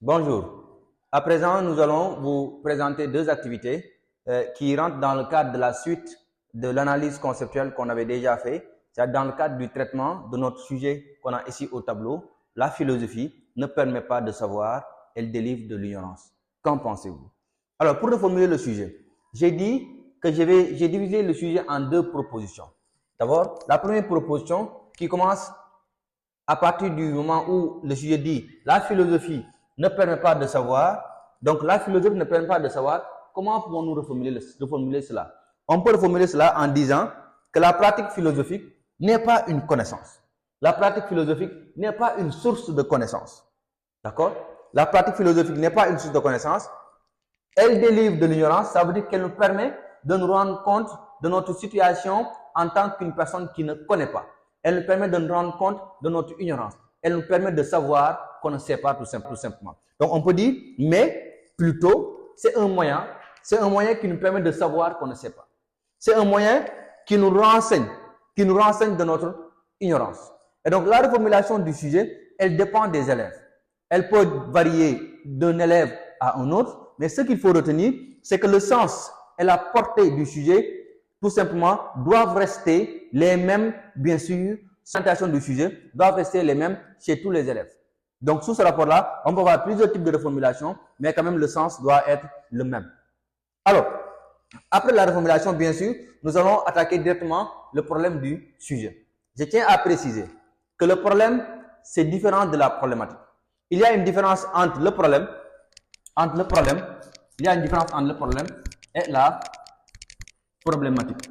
Bonjour. À présent, nous allons vous présenter deux activités qui rentrent dans le cadre de la suite de l'analyse conceptuelle qu'on avait déjà fait. C'est dans le cadre du traitement de notre sujet qu'on a ici au tableau. La philosophie ne permet pas de savoir, elle délivre de l'ignorance. Qu'en pensez-vous? Alors, pour reformuler le sujet, j'ai dit que j'ai divisé le sujet en deux propositions. D'abord, la première proposition qui commence à partir du moment où le sujet dit la philosophie ne permet pas de savoir, donc la philosophie ne permet pas de savoir, comment pouvons-nous reformuler cela? On peut reformuler cela en disant que la pratique philosophique n'est pas une connaissance. La pratique philosophique n'est pas une source de connaissance. D'accord? La pratique philosophique n'est pas une source de connaissance. Elle délivre de l'ignorance, ça veut dire qu'elle nous permet de nous rendre compte de notre situation en tant qu'une personne qui ne connaît pas. Elle nous permet de nous rendre compte de notre ignorance. Elle nous permet de savoir qu'on ne sait pas tout simplement. Donc on peut dire, mais plutôt, c'est un moyen qui nous permet de savoir qu'on ne sait pas. C'est un moyen qui nous renseigne de notre ignorance. Et donc la reformulation du sujet, elle dépend des élèves. Elle peut varier d'un élève à un autre, mais ce qu'il faut retenir, c'est que le sens et la portée du sujet, tout simplement, doivent rester les mêmes, bien sûr, l'orientation du sujet doivent rester les mêmes chez tous les élèves. Donc, sous ce rapport-là, on peut avoir plusieurs types de reformulation, mais quand même le sens doit être le même. Alors, après la reformulation, bien sûr, nous allons attaquer directement le problème du sujet. Je tiens à préciser que le problème, c'est différent de la problématique. Il y a une différence entre le problème, et la problématique.